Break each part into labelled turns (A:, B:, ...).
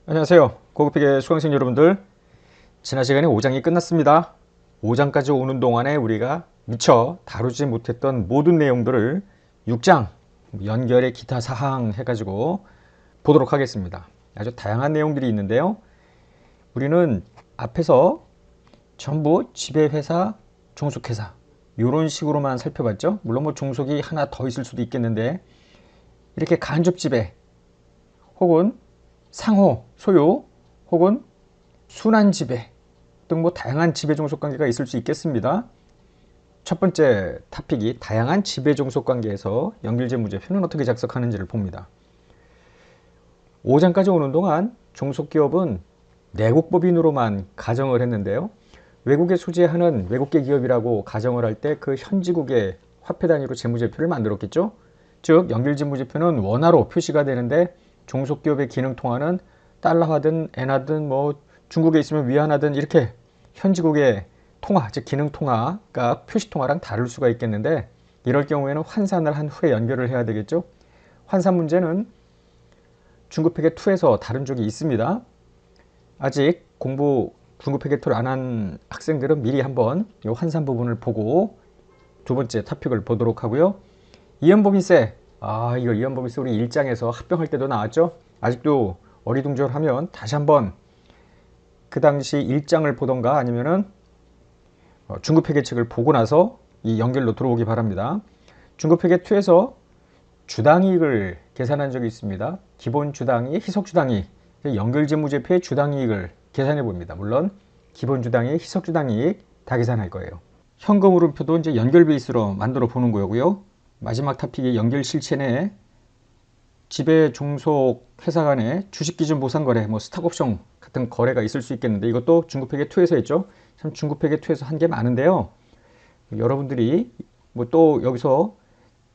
A: 안녕하세요. 고급회계 수강생 여러분들. 지난 시간에 5장이 끝났습니다. 5장까지 오는 동안에 우리가 미처 다루지 못했던 모든 내용들을 6장 연결의 기타 사항 해가지고 보도록 하겠습니다. 아주 다양한 내용들이 있는데요. 우리는 앞에서 전부 지배회사, 종속회사 이런 식으로만 살펴봤죠. 물론 뭐 종속이 하나 더 있을 수도 있겠는데 이렇게 간접지배 혹은 상호, 소유 혹은 순환지배 등 뭐 다양한 지배종속관계가 있을 수 있겠습니다. 첫 번째 토픽이 다양한 지배종속관계에서 연결재무제표는 어떻게 작성하는지를 봅니다. 5장까지 오는 동안 종속기업은 내국법인으로만 가정을 했는데요. 외국에 소재하는 외국계 기업이라고 가정을 할 때 그 현지국의 화폐 단위로 재무제표를 만들었겠죠. 즉 연결재무제표는 원화로 표시가 되는데 종속기업의 기능통화는 달러화든 엔화든 뭐 중국에 있으면 위안화든 이렇게 현지국의 통화, 즉 기능통화가 표시통화랑 다를 수가 있겠는데 이럴 경우에는 환산을 한 후에 연결을 해야 되겠죠. 환산 문제는 중급회계 2에서 다른 적이 있습니다. 아직 공부 중급회계 2를 안 한 학생들은 미리 한번 이 환산 부분을 보고 두 번째 토픽을 보도록 하고요. 이연법인세, 이거 이연법인세 우리 1장에서 합병할 때도 나왔죠. 아직도 어리둥절하면 다시 한번 그 당시 1장을 보던가 아니면은 중급회계책을 보고 나서 이 연결로 들어오기 바랍니다. 중급회계 2에서 주당이익을 계산한 적이 있습니다. 기본 주당이익, 희석 주당이익, 연결재무제표의 주당이익을 계산해 봅니다. 물론 기본 주당이익, 희석 주당이익 다 계산할 거예요. 현금흐름표도 이제 연결 베이스로 만들어 보는 거고요. 마지막 토픽이 연결실체 내 지배 종속 회사 간의 주식기준 보상거래, 뭐 스탁옵션 같은 거래가 있을 수 있겠는데 이것도 중급회계 2에서 했죠. 참 중급회계 2에서 한 게 많은데요. 여러분들이 뭐 또 여기서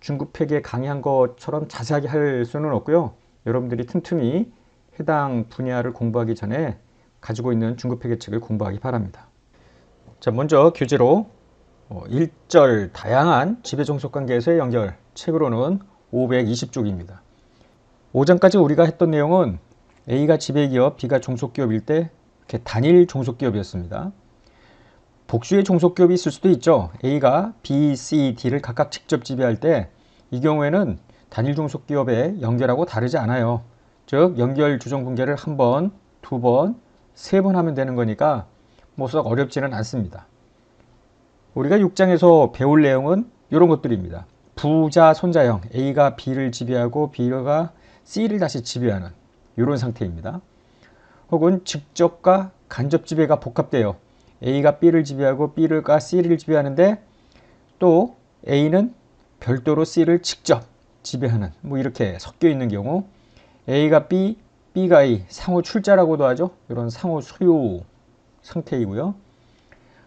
A: 중급회계 강의한 것처럼 자세하게 할 수는 없고요. 여러분들이 틈틈이 해당 분야를 공부하기 전에 가지고 있는 중급회계 책을 공부하기 바랍니다. 자, 먼저 교재로 1절 다양한 지배종속관계에서의 연결 책으로는 520쪽입니다. 5장까지 우리가 했던 내용은 A가 지배기업, B가 종속기업일 때 이렇게 단일 종속기업이었습니다. 복수의 종속기업이 있을 수도 있죠. A가 B, C, D를 각각 직접 지배할 때 이 경우에는 단일 종속기업의 연결하고 다르지 않아요. 즉 연결 주종분계를 한 번, 두 번, 세 번 하면 되는 거니까 뭐 썩 어렵지는 않습니다. 우리가 6장에서 배울 내용은 이런 것들입니다. 부자, 손자형, A가 B를 지배하고 B가 C를 다시 지배하는 이런 상태입니다. 혹은 직접과 간접 지배가 복합돼요. A가 B를 지배하고 B가 C를 지배하는데 또 A는 별도로 C를 직접 지배하는 뭐 이렇게 섞여 있는 경우 A가 B, B가 A, 상호 출자라고도 하죠. 이런 상호 소유 상태이고요.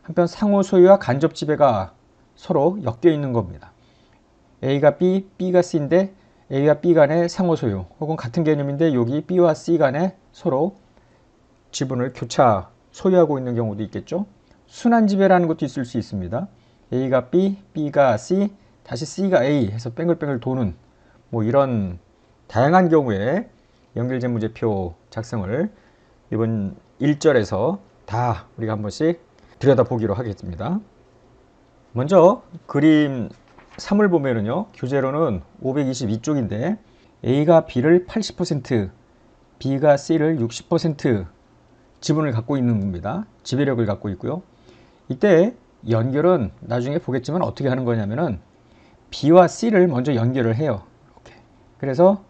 A: 한편 상호 소유와 간접 지배가 서로 엮여 있는 겁니다. A가 B, B가 C인데 A와 B 간의 상호 소유 혹은 같은 개념인데 여기 B와 C 간에 서로 지분을 교차 소유하고 있는 경우도 있겠죠. 순환 지배라는 것도 있을 수 있습니다. A가 B, B가 C, 다시 C가 A 해서 뺑글뺑글 도는 뭐 이런 다양한 경우에 연결재무제표 작성을 이번 1절에서 다 우리가 한 번씩 들여다보기로 하겠습니다. 먼저 그림 3을 보면은요. 교재로는 522쪽인데 A가 B를 80%, B가 C를 60% 지분을 갖고 있는 겁니다. 지배력을 갖고 있고요. 이때 연결은 나중에 보겠지만 어떻게 하는 거냐면은 B와 C를 먼저 연결을 해요. 이렇게. 그래서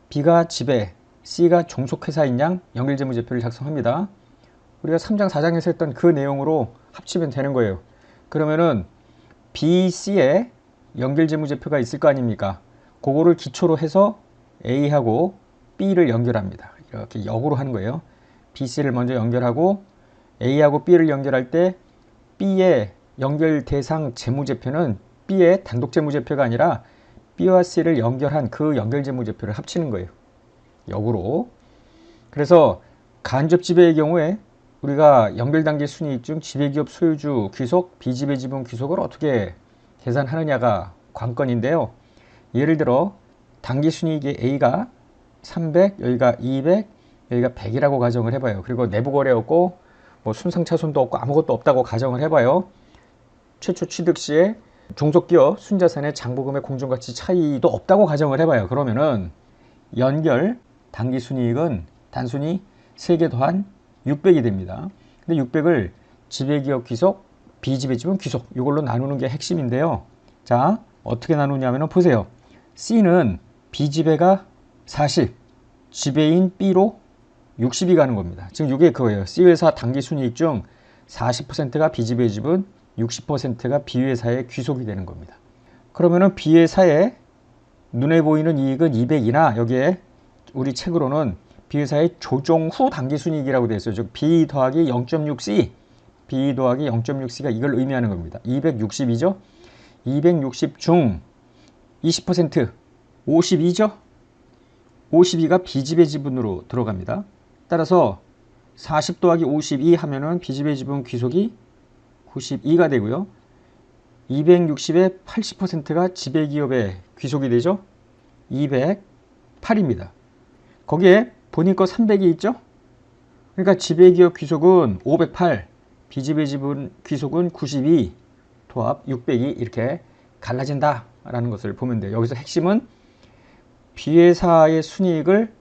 A: B가 지배, C가 종속회사인 양 연결재무제표를 작성합니다. 우리가 3장, 4장에서 했던 그 내용으로 합치면 되는 거예요. 그러면은 B, C에 연결재무제표가 있을 거 아닙니까? 그거를 기초로 해서 A하고 B를 연결합니다. 이렇게 역으로 하는 거예요. B, C를 먼저 연결하고 A하고 B를 연결할 때 B의 연결 대상 재무제표는 B의 단독 재무제표가 아니라 B와 C를 연결한 그 연결 재무제표를 합치는 거예요. 역으로. 그래서 간접 지배의 경우에 우리가 연결단계 순이익 중 지배기업 소유주 귀속, 비지배 지분 귀속을 어떻게 계산하느냐가 관건인데요. 예를 들어 단기 순이익의 A가 300, 여기가 200, 여기가 100이라고 가정을 해봐요. 그리고 내부 거래 없고 뭐 순상차손도 없고 아무것도 없다고 가정을 해봐요. 최초 취득 시에 종속기업 순자산의 장부금의 공정가치 차이도 없다고 가정을 해봐요. 그러면은 연결 당기순이익은 단순히 3개 더한 600이 됩니다. 근데 600을 지배기업 귀속, 비지배지분 귀속 이걸로 나누는 게 핵심인데요. 자, 어떻게 나누냐면 보세요. C는 비지배가 40, 지배인 B로 60이 가는 겁니다. 지금 이게 그거예요. C회사 당기순이익 중 40%가 비지배지분, 60%가 B회사에 귀속이 되는 겁니다. 그러면은 B회사에 눈에 보이는 이익은 200이나 여기에 우리 책으로는 B회사의 조정 후 당기순이익이라고 되어 있어요. 즉 B 더하기 0.6C, B 더하기 0.6C가 이걸 의미하는 겁니다. 260이죠. 260 중 20% 52죠. 52가 비지배 지분으로 들어갑니다. 따라서 40 더하기 52 하면은 비지배 지분 귀속이 92가 되고요. 260의 80%가 지배기업에 귀속이 되죠. 208입니다. 거기에 본인 거 300이 있죠. 그러니까 지배기업 귀속은 508, 비지배 지분 귀속은 92, 도합 600이 이렇게 갈라진다 라는 것을 보면 돼요. 여기서 핵심은 B회사의 순이익을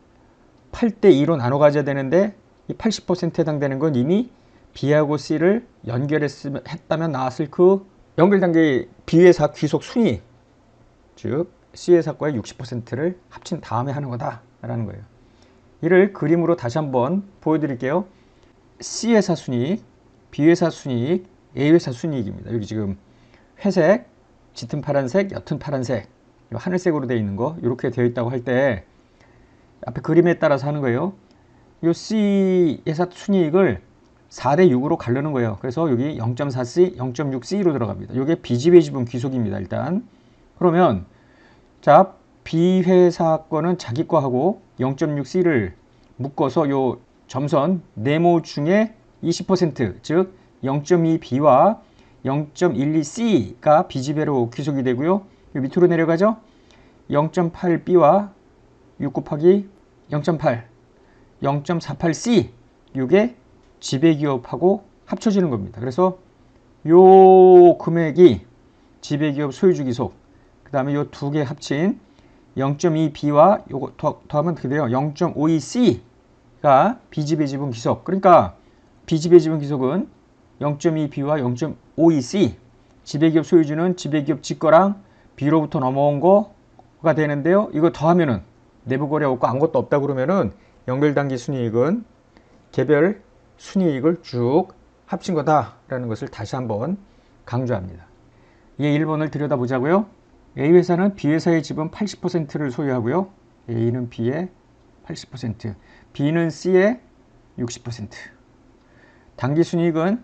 A: 8대2로 나눠 가져야 되는데 이 80%에 해당되는 건 이미 B하고 C를 연결했다면 나왔을 그 연결단계 B회사 귀속 순이익, 즉 C회사 거의 60%를 합친 다음에 하는 거다라는 거예요. 이를 그림으로 다시 한번 보여드릴게요. C회사 순이익, B회사 순이익, A회사 순이익입니다. 여기 지금 회색, 짙은 파란색, 옅은 파란색, 하늘색으로 되어 있는 거 이렇게 되어 있다고 할 때 앞에 그림에 따라서 하는 거예요. 이 C회사 순이익을 4대 6으로 가르는 거예요. 그래서 여기 0.4C, 0.6C로 들어갑니다. 이게 비지배 지분 귀속입니다. 일단 그러면 자 B회사 거는 자기 거하고 0.6C를 묶어서 요 점선 네모 중에 20% 즉 0.2B와 0.12C가 비지배로 귀속이 되고요. 요 밑으로 내려가죠. 0.8B와 6 곱하기 0.8, 0.48C 이게 지배기업하고 합쳐지는 겁니다. 그래서 요 금액이 지배기업 소유주 귀속, 그 다음에 요 두 개 합친 0.2B와 요거 더하면 어떻게 돼요? 0.52C가 비지배 지분 귀속. 그러니까 비지배 지분 귀속은 0.2B와 0.52C, 지배기업 소유주는 지배기업 지거랑 B로부터 넘어온 거가 되는데요. 이거 더하면은 내부 거래 없고 아무것도 없다 그러면은 연결단기 순이익은 개별 순이익을 쭉 합친 거다라는 것을 다시 한번 강조합니다. 이 1번을 들여다보자고요. A회사는 B회사의 지분 80%를 소유하고요. A는 B의 80%, B는 C의 60%. 당기순이익은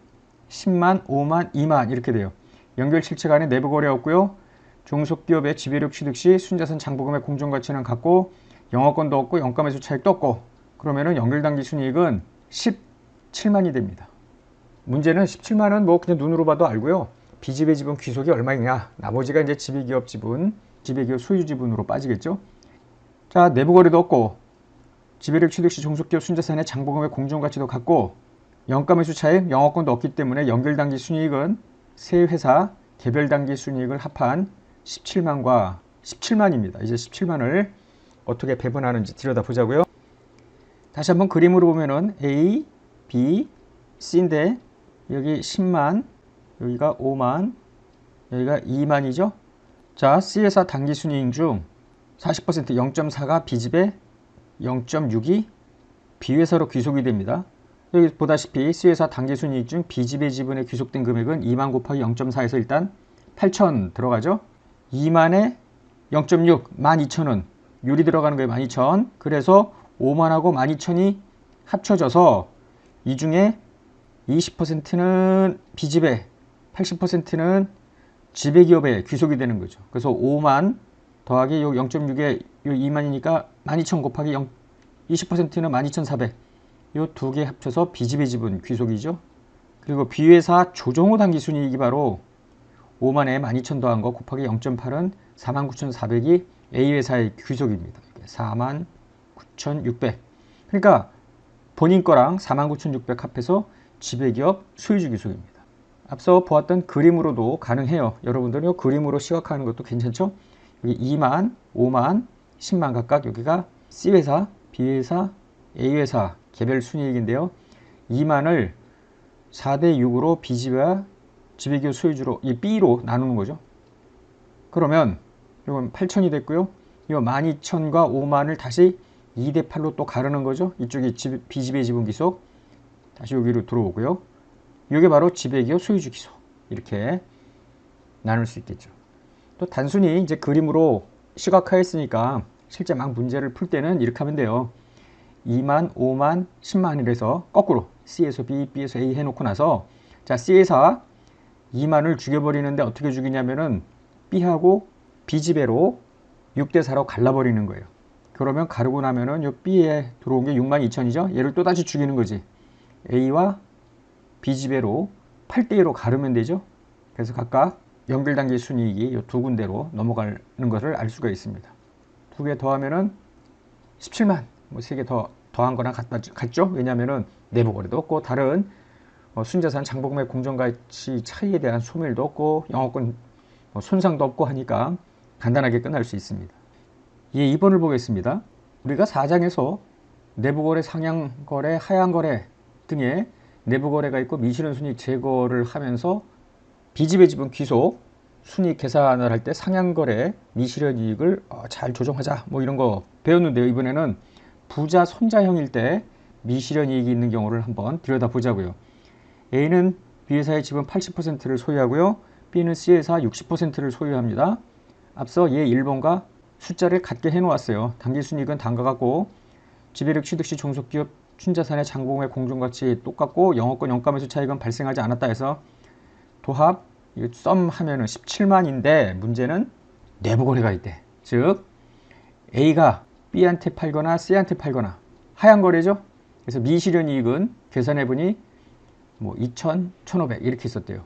A: 10만, 5만, 2만 이렇게 돼요. 연결실체 간에 내부 거래 없고요. 종속기업의 지배력 취득 시 순자산 장부금의 공정가치는 같고 영업권도 없고 영가매수 차익도 없고 그러면은 연결당기 순이익은 17만이 됩니다. 문제는 17만은 뭐 그냥 눈으로 봐도 알고요. 비지배 지분 귀속이 얼마이냐. 나머지가 이제 지배기업 지분, 지배기업 소유 지분으로 빠지겠죠. 자, 내부 거래도 없고 지배력 취득 시 종속기업 순자산의 장부금의 공정가치도 같고 영가매수 차익, 영업권도 없기 때문에 연결당기 순이익은 세 회사 개별당기 순이익을 합한 17만과 17만입니다. 이제 17만을 어떻게 배분하는지 들여다보자고요. 다시 한번 그림으로 보면은 A, B, C인데 여기 10만, 여기가 5만, 여기가 2만이죠. 자, C회사 당기순이익 중 40% 0.4가 B집에 0.6이 B회사로 귀속이 됩니다. 여기 보다시피 C회사 당기순이익 중 B집의 지분에 귀속된 금액은 2만 곱하기 0.4에서 일단 8천 들어가죠. 2만에 0.6, 12,000원 유리 들어가는 거예요. 12,000. 그래서 5만하고 12,000이 합쳐져서 이 중에 20%는 B집에 80%는 지배기업에 귀속이 되는 거죠. 그래서 5만 더하기 요 0.6에 요 2만이니까 12,000 곱하기 20%는 12,400. 요 두 개 합쳐서 B집의 지분 귀속이죠. 그리고 B회사 조정 후 당기순이익이 바로 5만에 12,000 더한 거 곱하기 0.8은 49,400이 A회사의 귀속입니다. 49,600. 그러니까 본인 거랑 49,600 합해서 지배기업 소유주 귀속입니다. 앞서 보았던 그림으로도 가능해요. 여러분들이 그림으로 시각화하는 것도 괜찮죠? 여기 2만, 5만, 10만 각각 여기가 C회사, B회사, A회사 개별 순이익인데요. 2만을 4대 6으로 B지배와 지배기업 소유주로 이 B로 나누는 거죠. 그러면 이건 8천이 됐고요. 이 12,000과 5만을 다시 2대 8로 또 가르는 거죠. 이쪽이 B지배 지분 귀속 다시 여기로 들어오고요. 이게 바로 지배기업 소유주 귀속 이렇게 나눌 수 있겠죠. 또 단순히 이제 그림으로 시각화했으니까 실제 막 문제를 풀 때는 이렇게 하면 돼요. 2만, 5만, 10만 이래서 거꾸로 C에서 B, B에서 A 해놓고 나서 자 C에서 2만을 죽여버리는데 어떻게 죽이냐면은 B하고 B지배로 6대 4로 갈라버리는 거예요. 그러면 가르고 나면은 요 B에 들어온 게 62,000이죠. 얘를 또 다시 죽이는 거지. A와 B지배로 8대 2로 가르면 되죠. 그래서 각각 연결단계 순이익이 이 두 군데로 넘어가는 것을 알 수가 있습니다. 두 개 더하면은 17만, 뭐 세 개 더한 거랑 같죠? 왜냐하면은 내부 거래도 없고 다른 순자산 장부금액 공정가치 차이에 대한 소멸도 없고 영업권 손상도 없고 하니까 간단하게 끝날 수 있습니다. 예, 2번을 보겠습니다. 우리가 4장에서 내부거래, 상향거래, 하향거래 등의 내부거래가 있고 미실현 순이익 제거를 하면서 B지배 지분 귀속 순이익 계산을 할 때 상향거래 미실현 이익을 잘 조정하자 뭐 이런 거 배웠는데요. 이번에는 부자 손자형일 때 미실현 이익이 있는 경우를 한번 들여다보자고요. A는 B회사의 지분 80%를 소유하고요. B는 C회사 60%를 소유합니다. 앞서 얘 1번과 숫자를 같게 해놓았어요. 당기순이익은 단가 같고 지배력 취득 시 종속기업 순자산의 장부금액 공정가치 똑같고 영업권 영가매수 차익은 발생하지 않았다 해서 도합 이거 썸 하면은 17만인데 문제는 내부거래가 있대. 즉 A가 B한테 팔거나 C한테 팔거나 하향 거래죠. 그래서 미실현 이익은 계산해보니 뭐 2,000, 1,500 이렇게 있었대요.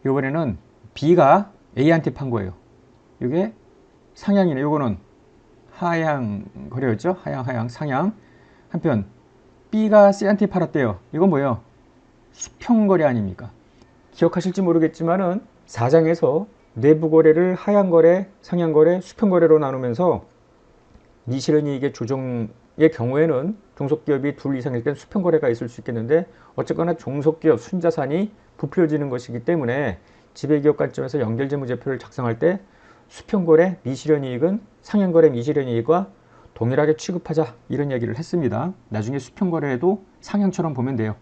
A: 이번에는 B가 A한테 판 거예요. 이게 상향이네. 요거는 하향 거래였죠. 하향, 상향. 한편 B가 C한테 팔았대요. 이건 뭐예요? 수평 거래 아닙니까? 기억하실지 모르겠지만은 4장에서 내부 거래를 하향 거래, 상향 거래, 수평 거래로 나누면서 미실현 이익의 조정의 경우에는 종속기업이 둘 이상일 땐 수평 거래가 있을 수 있겠는데 어쨌거나 종속기업 순자산이 부풀려지는 것이기 때문에 지배기업 관점에서 연결재무제표를 작성할 때 수평 거래, 미실현 이익은 상향 거래, 미실현 이익과 동일하게 취급하자 이런 얘기를 했습니다. 나중에 수평 거래에도 상향처럼 보면 돼요.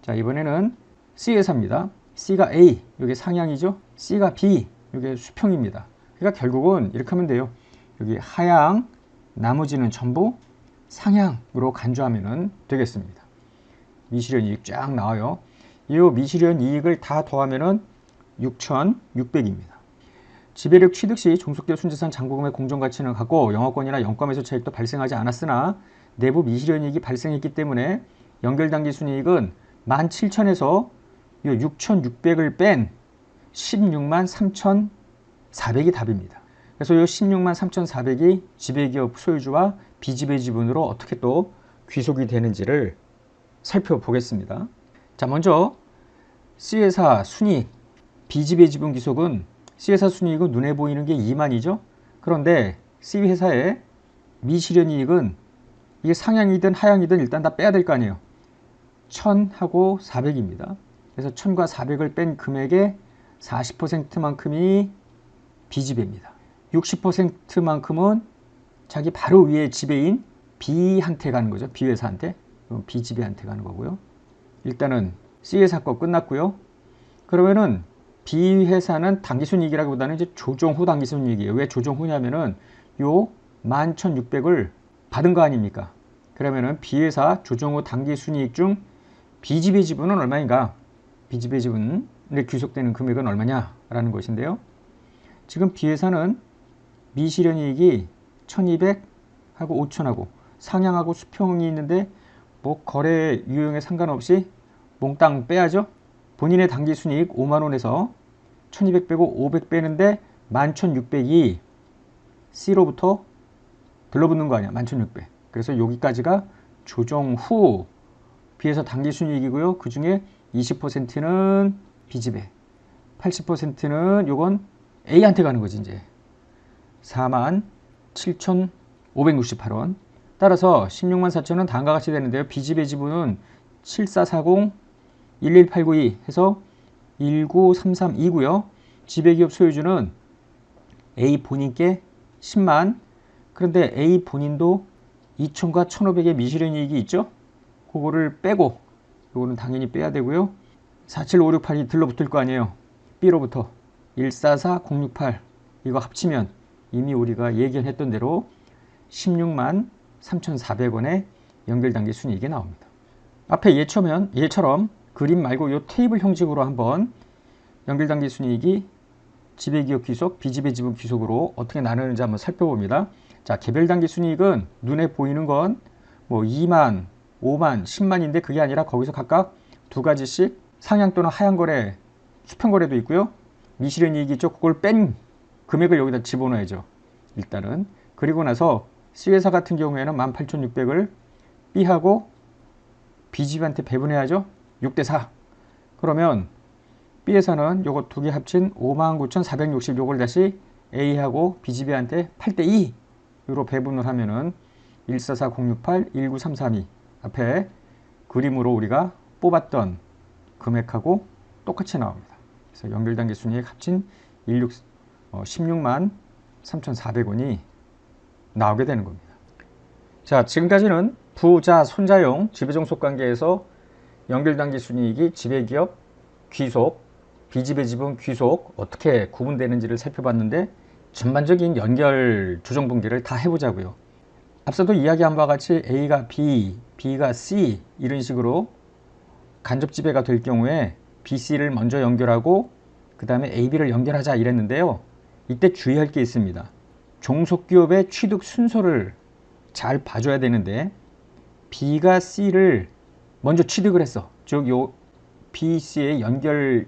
A: 자, 이번에는 C회사입니다. C가 A, 이게 상향이죠. C가 B, 이게 수평입니다. 그러니까 결국은 이렇게 하면 돼요. 여기 하향, 나머지는 전부 상향으로 간주하면 되겠습니다. 미실현 이익 쫙 나와요. 이 미실현 이익을 다 더하면 6,600입니다. 지배력 취득 시 종속기업 순자산 장부금액 공정가치는 같고 영업권이나 영가매수 차익도 발생하지 않았으나 내부 미실현 이익이 발생했기 때문에 연결단기 순이익은 17,000에서 6,600을 뺀 16만 3,400이 답입니다. 그래서 이 16만 3,400이 지배기업 소유주와 비지배 지분으로 어떻게 또 귀속이 되는지를 살펴보겠습니다. 자, 먼저 C회사 순이익, 비지배 지분 귀속은 C회사 순이익은 눈에 보이는 게 2만이죠. 그런데 C회사의 미실현 이익은 이게 상향이든 하향이든 일단 다 빼야 될 거 아니에요. 1,000하고 400입니다. 그래서 1,000과 400을 뺀 금액의 40%만큼이 비지배입니다. 60%만큼은 자기 바로 위에 지배인 B한테 가는 거죠. B회사한테. B지배한테 가는 거고요. 일단은 C회사 거 끝났고요. 그러면은 B회사는 당기순이익이라기보다는 이제 조정 후 당기순이익이에요. 왜 조정 후냐면은 요 11,600을 받은 거 아닙니까? 그러면은 B회사 조정 후 당기순이익 중 비지배 지분은 얼마인가? 비지배 지분에 귀속되는 금액은 얼마냐라는 것인데요. 지금 B회사는 미실현 이익이 1,200하고 5,000하고 상향하고 수평이 있는데 뭐 거래 유형에 상관없이 몽땅 빼야죠. 본인의 당기순이익 5만원에서 1,200 빼고 500 빼는데 11,600이 C로부터 들러붙는 거 아니야. 11,600. 그래서 여기까지가 조정 후 B에서 당기순이익이고요. 그 중에 20%는 B집에, 80%는 요건 A한테 가는 거지 이제. 47,568원. 따라서 164,000원 다음과 같이 되는데요. B집의 지분은 7440, 11892 해서 19332고요. 지배기업 소유주는 A 본인께 10만. 그런데 A 본인도 2,000과 1,500의 미실현이익이 있죠. 그거를 빼고, 요거는 당연히 빼야 되고요. 47568이 들러붙을 거 아니에요. B로부터 144068 이거 합치면 이미 우리가 예견했던 대로 16만 3,400원의 연결단기 순이익이 나옵니다. 앞에 얘처럼 그림 말고 요 테이블 형식으로 한번 연결단기 순이익이 지배기업 귀속, B집의 지분 귀속으로 어떻게 나누는지 한번 살펴봅니다. 자, 개별단기 순이익은 눈에 보이는 건 뭐 2만, 5만, 10만인데 그게 아니라 거기서 각각 두 가지씩 상향 또는 하향 거래, 수평 거래도 있고요. 미실현 이익이 있죠. 그걸 뺀 금액을 여기다 집어넣어야죠. 일단은. 그리고 나서 C회사 같은 경우에는 18,600을 B하고 B집한테 배분해야죠. 6대4. 그러면 B회사는 요거 두 개 합친 59,460 요걸 다시 A하고 B집한테 8대2로 배분을 하면은 144068, 19332 앞에 그림으로 우리가 뽑았던 금액하고 똑같이 나옵니다. 그래서 연결단기 순이익 합친 16만 3,400원이 나오게 되는 겁니다. 자, 지금까지는 부자, 손자용 지배종속 관계에서 연결단기 순이익이 지배기업 귀속, B집의 지분 귀속 어떻게 구분되는지를 살펴봤는데 전반적인 연결 조정분기를 다 해보자고요. 앞서도 이야기한 바와 같이 A가 B, B가 C 이런 식으로 간접 지배가 될 경우에 BC를 먼저 연결하고 그 다음에 AB를 연결하자 이랬는데요. 이때 주의할 게 있습니다. 종속기업의 취득 순서를 잘 봐줘야 되는데 B가 C를 먼저 취득을 했어. 즉 요 BC의 연결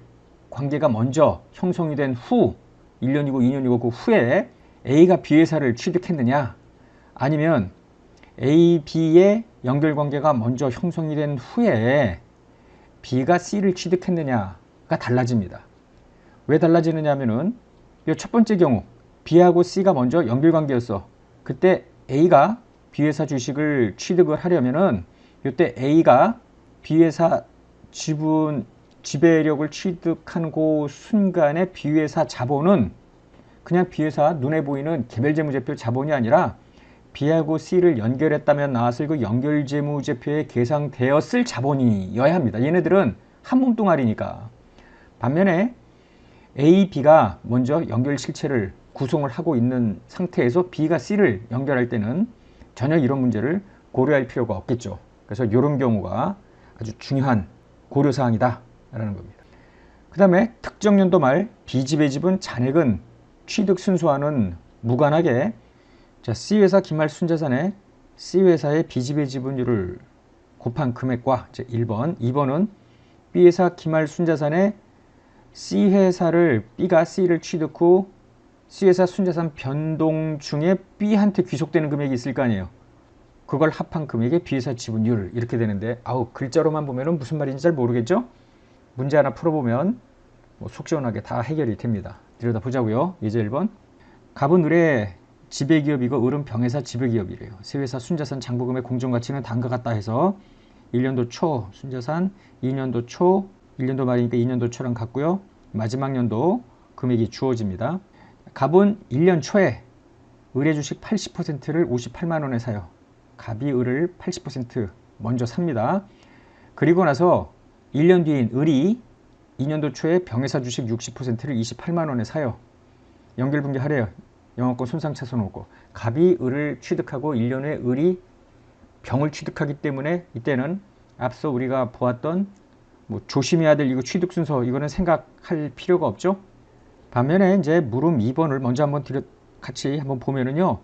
A: 관계가 먼저 형성이 된 후 1년이고 2년이고 그 후에 A가 B회사를 취득했느냐 아니면 A, B의 연결 관계가 먼저 형성이 된 후에 B가 C를 취득했느냐가 달라집니다. 왜 달라지느냐 하면은 이 첫 번째 경우 B하고 C가 먼저 연결 관계였어. 그때 A가 B회사 주식을 취득을 하려면은 이때 A가 B회사 지분 지배력을 취득한 그 순간에 B회사 자본은 그냥 B회사 눈에 보이는 개별재무제표 자본이 아니라 B하고 C를 연결했다면 나왔을 그 연결재무제표에 계상되었을 자본이어야 합니다. 얘네들은 한 몸뚱아리니까. 반면에 A, B가 먼저 연결 실체를 구성을 하고 있는 상태에서 B가 C를 연결할 때는 전혀 이런 문제를 고려할 필요가 없겠죠. 그래서 이런 경우가 아주 중요한 고려사항이다 라는 겁니다. 그 다음에 특정 연도 말 B집의 지분 잔액은 취득 순서와는 무관하게 자, C회사 기말 순자산에 C회사의 B집의 지분율을 곱한 금액과 1번, 2번은 B회사 기말 순자산에 C회사를 B가 C를 취득 후 C회사 순자산 변동 중에 B한테 귀속되는 금액이 있을 거 아니에요. 그걸 합한 금액의 B회사 지분율 이렇게 되는데 아우 글자로만 보면 무슨 말인지 잘 모르겠죠? 문제 하나 풀어보면 속 시원하게 다 해결이 됩니다. 들여다보자고요. 예제 1번 갑은 을의 지배기업이고 을은 병회사 지배기업이래요. 세회사 순자산 장부금의 공정가치는 다음과 같다 해서 1년도 초 순자산 2년도 초 1년도 말이니까 2년도 초랑 같고요. 마지막 년도 금액이 주어집니다. 갑은 1년 초에 을의 주식 80%를 58만원에 사요. 갑이 을을 80% 먼저 삽니다. 그리고 나서 1년 뒤인 을이 2년도 초에 병회사 주식 60%를 28만원에 사요. 연결분기하래요. 영업권 손상차손 없고 갑이 을을 취득하고 1년에 을이 병을 취득하기 때문에 이때는 앞서 우리가 보았던 뭐 조심해야 될 이거 취득 순서 이거는 생각할 필요가 없죠. 반면에 이제 물음 2번을 먼저 한번 같이 한번 보면은요.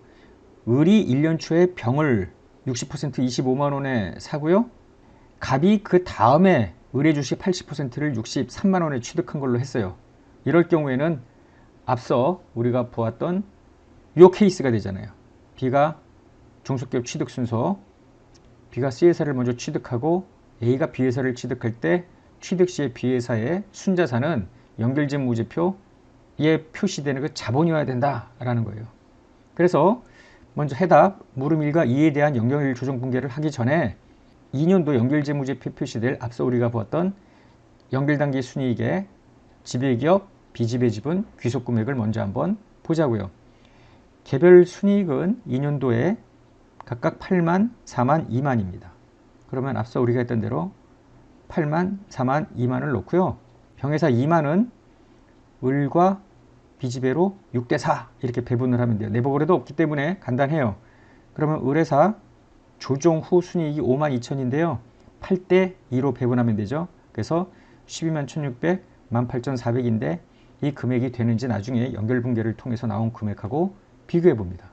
A: 을이 1년 초에 병을 60% 25만원에 사고요. 갑이 그 다음에 을의 주식 80%를 63만원에 취득한 걸로 했어요. 이럴 경우에는 앞서 우리가 보았던 요 케이스가 되잖아요. B가 종속기업 취득 순서 B가 C회사를 먼저 취득하고 A가 B회사를 취득할 때 취득 시에 B회사의 순자산은 연결재무제표에 표시되는 그 자본이어야 된다라는 거예요. 그래서 먼저 해답 물음 1과 2에 대한 연결 조정 분계를 하기 전에 2년도 연결재무제표 표시될 앞서 우리가 보았던 연결단기 순이익의 지배기업, 비지배지분, 귀속금액을 먼저 한번 보자고요. 개별 순이익은 2년도에 각각 8만, 4만, 2만입니다. 그러면 앞서 우리가 했던 대로 8만, 4만, 2만을 놓고요. 병회사 2만은 을과 비지배로 6대4 이렇게 배분을 하면 돼요. 내보거래도 없기 때문에 간단해요. 그러면 을회사 조정 후 순이익이 5만 2천인데요. 8대2로 배분하면 되죠. 그래서 12만 1600, 18,400인데 이 금액이 되는지 나중에 연결분계를 통해서 나온 금액하고 비교해 봅니다.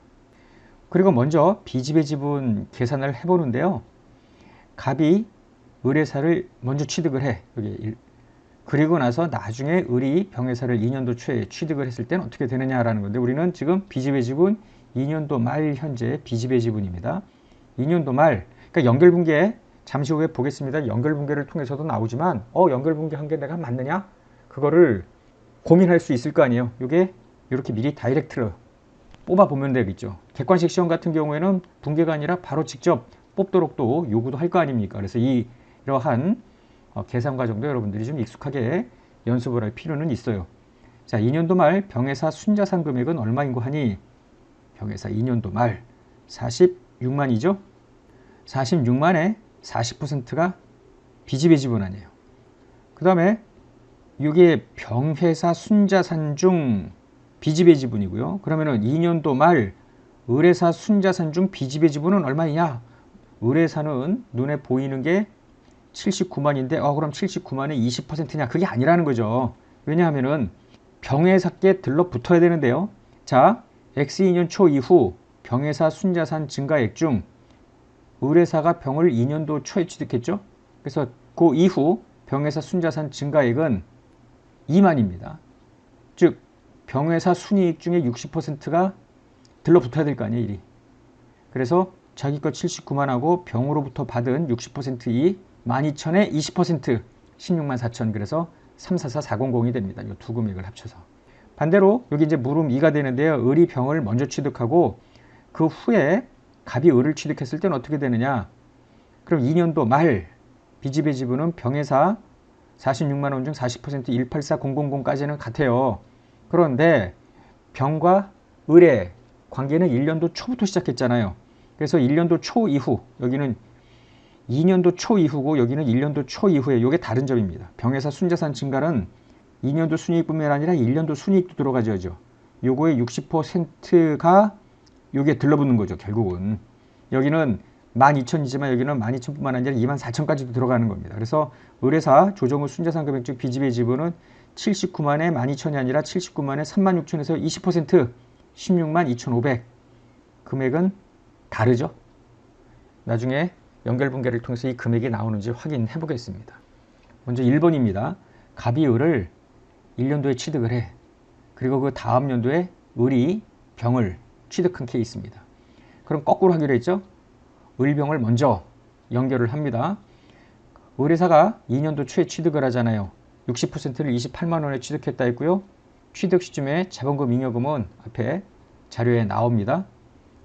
A: 그리고 먼저 비지배 지분 계산을 해보는데요. 갑이 을회사를 먼저 취득을 해. 그리고 나서 나중에 을이 병회사를 2년도 초에 취득을 했을 때는 어떻게 되느냐라는 건데 우리는 지금 비지배 지분 2년도 말 현재 비지배 지분입니다. 2년도 말, 그러니까 연결분계 잠시 후에 보겠습니다. 연결분계를 통해서도 나오지만 연결분계 한 게 내가 맞느냐? 그거를 고민할 수 있을 거 아니에요. 이게 이렇게 미리 다이렉트로 뽑아보면 되겠죠. 객관식 시험 같은 경우에는 분계가 아니라 바로 직접 뽑도록 또 요구도 할 거 아닙니까? 그래서 이러한 계산 과정도 여러분들이 좀 익숙하게 연습을 할 필요는 있어요. 자, 2년도 말 병회사 순자산 금액은 얼마인고 하니 병회사 2년도 말 46만이죠. 46만에 40%가 비지배 지분 아니에요. 그 다음에 이게 병회사 순자산 중 비지배 지분이고요. 그러면은 2년도 말 을회사 순자산 중 비지배 지분은 얼마이냐? 을회사는 눈에 보이는 게 79만인데 그럼 79만의 20%냐? 그게 아니라는 거죠. 왜냐하면은 병회사께 들러붙어야 되는데요. 자, X2년 초 이후 병회사 순자산 증가액 중 을회사가 병을 2년도 초에 취득했죠. 그래서 그 이후 병회사 순자산 증가액은 2만입니다. 즉 병회사 순이익 중에 60%가 들러붙어야 될 거 아니에요. 일이. 그래서 자기 거 79만하고 병으로부터 받은 60%이 12,000에 20% 16만 4천 그래서 344400이 됩니다. 이 두 금액을 합쳐서. 반대로 여기 이제 물음 2가 되는데요. 을이 병을 먼저 취득하고 그 후에 갑이 을을 취득했을 때는 어떻게 되느냐? 그럼 2년도 말 비지배 지분은 병회사 46만 원 중 40% 184000까지는 같아요. 그런데 병과 을의 관계는 1년도 초부터 시작했잖아요. 그래서 1년도 초 이후 여기는 2년도 초 이후고 여기는 1년도 초 이후에 이게 다른 점입니다. 병회사 순자산 증가는 2년도 순이익뿐만 아니라 1년도 순이익도 들어가죠. 요거의 60%가 요게 들러붙는 거죠. 결국은 여기는 12,000이지만 여기는 12,000뿐만 아니라 24,000까지도 들어가는 겁니다. 그래서 을회사 조정 후 순자산 금액 중 비지배 지분은 79만에 12,000이 아니라 79만에 36,000에서 20% 16만 2,500 금액은 다르죠. 나중에 연결분계를 통해서 이 금액이 나오는지 확인해 보겠습니다. 먼저 1번입니다. 갑이 을을 1년도에 취득을 해. 그리고 그 다음 연도에 을이 병을 취득한 케이스입니다. 그럼 거꾸로 하기로 했죠. 을병을 먼저 연결을 합니다. 을회사가 2년도 초에 취득을 하잖아요. 60%를 28만 원에 취득했다 했고요. 취득 시점에 자본금 잉여금은 앞에 자료에 나옵니다.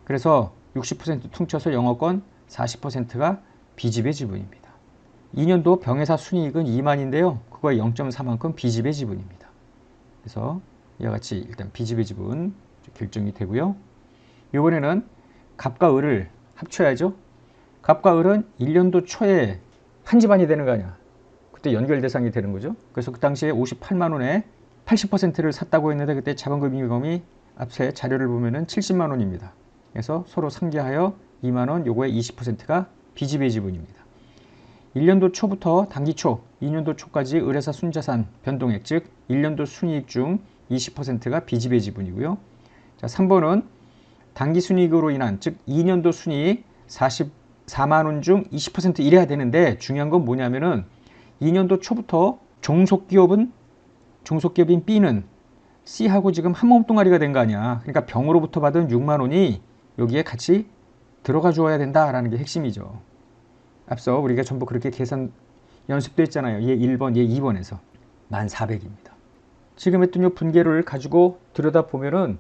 A: 그래서 60% 퉁쳐서 영업권 40%가 비지배 지분입니다. 2년도 병회사 순이익은 2만인데요. 그거의 0.4만큼 비지배 지분입니다. 그래서 이와 같이 일단 비지배 지분 결정이 되고요. 이번에는 갑과 을을 합쳐야죠. 갑과 을은 1년도 초에 한 집안이 되는 거 아니야. 그때 연결 대상이 되는 거죠. 그래서 그 당시에 58만 원에 80%를 샀다고 했는데 그때 자본금 잉여금이 앞에 자료를 보면은 70만 원입니다. 그래서 서로 상계하여 2만 원, 요거의 20%가 비지배 지분입니다. 1년도 초부터 단기 초, 2년도 초까지 을회사 순자산 변동액, 즉 1년도 순이익 중 20%가 비지배 지분이고요. 자, 3번은 단기 순이익으로 인한, 즉 2년도 순이익 44만 원 중 20% 이래야 되는데 중요한 건 뭐냐면은 2년도 초부터 종속기업인 B는 C하고 지금 한 몸뚱아리가 된 거 아니야. 그러니까 병으로부터 받은 6만 원이 여기에 같이 들어가 주어야 된다라는 게 핵심이죠. 앞서 우리가 전부 그렇게 계산 연습도 했잖아요. 얘 1번, 얘 2번에서 1400입니다. 지금 했던 이 분계를 가지고 들여다보면은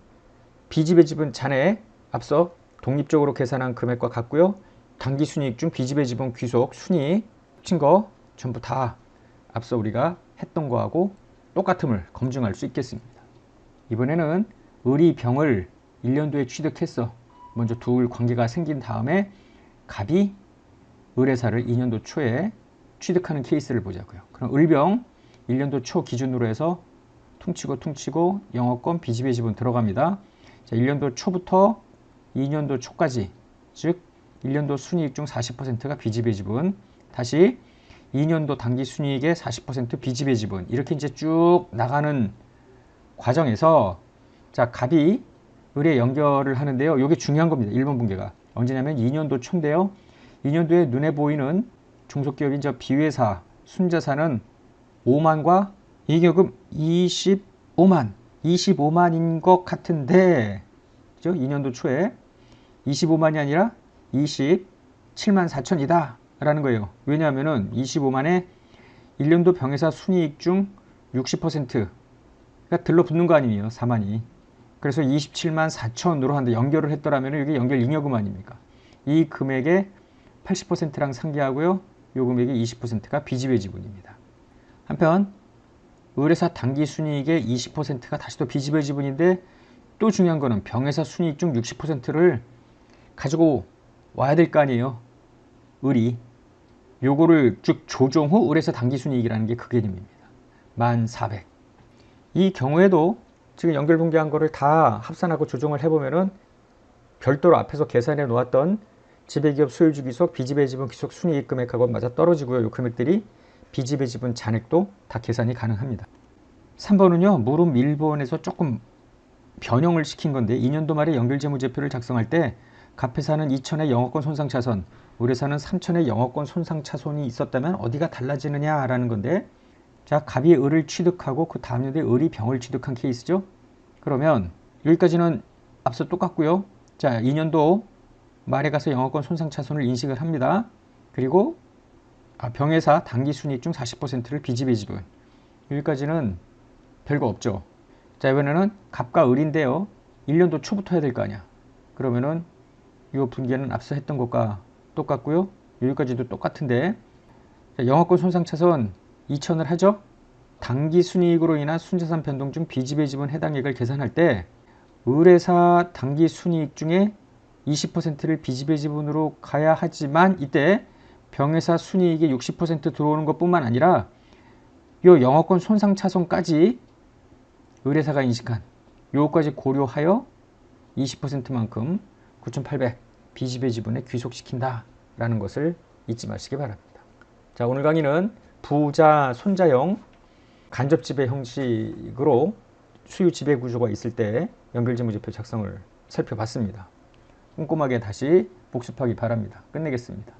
A: B집의 집은 잔액, 앞서 독립적으로 계산한 금액과 같고요. 당기순이익 중 B집의 집은 귀속, 순이익 합친 거 전부 다 앞서 우리가 했던 거하고 똑같음을 검증할 수 있겠습니다. 이번에는 을이 병을 1년도에 취득했어. 먼저 둘 관계가 생긴 다음에 갑이 을회사를 2년도 초에 취득하는 케이스를 보자고요. 그럼 을병 1년도 초 기준으로 해서 퉁치고 영업권 B집의 지분 들어갑니다. 자, 1년도 초부터 2년도 초까지, 즉 1년도 순이익 중 40%가 B집의 지분, 다시 2년도 당기 순이익의 40% B집의 지분, 이렇게 이제 쭉 나가는 과정에서 자, 갑이 을에 연결을 하는데요. 이게 중요한 겁니다. 1번 분계가. 언제냐면 2년도 초인데요. 2년도에 눈에 보이는 중소기업인 저 B회사, 순자산은 5만과 이익여금 25만인 것 같은데, 그죠? 2년도 초에 25만이 아니라 27만 4천이다 라는 거예요. 왜냐하면은 25만에 1년도 병회사 순이익 중 60%가 들러붙는 거 아니에요. 4만이. 그래서 27만 4천으로 한다. 연결을 했더라면 이게 연결 잉여금 아닙니까? 이 금액의 80%랑 상기하고요. 이 금액의 20%가 B집의 지분입니다. 한편 을회사 당기 순이익의 20%가 다시 또 B집의 지분인데, 또 중요한 거는 병회사 순이익 중 60%를 가지고 와야 될 거 아니에요. 을이. 요거를 쭉 조정 후 을회사 당기 순이익이라는 게 그 개념입니다. 1400. 이 경우에도 지금 연결 분계한 거를 다 합산하고 조정을 해보면은 별도로 앞에서 계산해 놓았던 지배기업 소유주 귀속, B집의 지분 귀속 순이익 금액하고 맞아 떨어지고요. 이 금액들이 B집의 지분 잔액도 다 계산이 가능합니다. 3번은요. 물음 1번에서 조금 변형을 시킨 건데, 2년도 말에 연결재무제표를 작성할 때 갑회사는 2천의 영업권 손상차손, 을회사는 3천의 영업권 손상차손이 있었다면 어디가 달라지느냐라는 건데, 자, 갑이 을을 취득하고 그 다음 년도에 을이 병을 취득한 케이스죠. 그러면 여기까지는 앞서 똑같고요. 자, 2년도 말에 가서 영업권 손상차손을 인식을 합니다. 그리고 병회사 당기순이익 중 40%를 B집의 지분. 여기까지는 별거 없죠. 자, 이번에는 갑과 을인데요. 1년도 초부터 해야 될 거 아니야. 그러면은 이 분계는 앞서 했던 것과 똑같고요. 여기까지도 똑같은데, 자, 영업권 손상차손 2천을 하죠. 당기순이익으로 인한 순자산 변동 중 B집의 지분 해당액을 계산할 때 을회사 당기순이익 중에 20%를 B집의 지분으로 가야 하지만, 이때 병회사 순이익의 60% 들어오는 것뿐만 아니라 이 영업권 손상차손까지 을회사가 인식한 요거까지 고려하여 20%만큼 9,800 B집의 지분에 귀속시킨다 라는 것을 잊지 마시기 바랍니다. 자, 오늘 강의는 부자, 손자형 간접지배 형식으로 수유 지배 구조가 있을 때 연결재무제표 작성을 살펴봤습니다. 꼼꼼하게 다시 복습하기 바랍니다. 끝내겠습니다.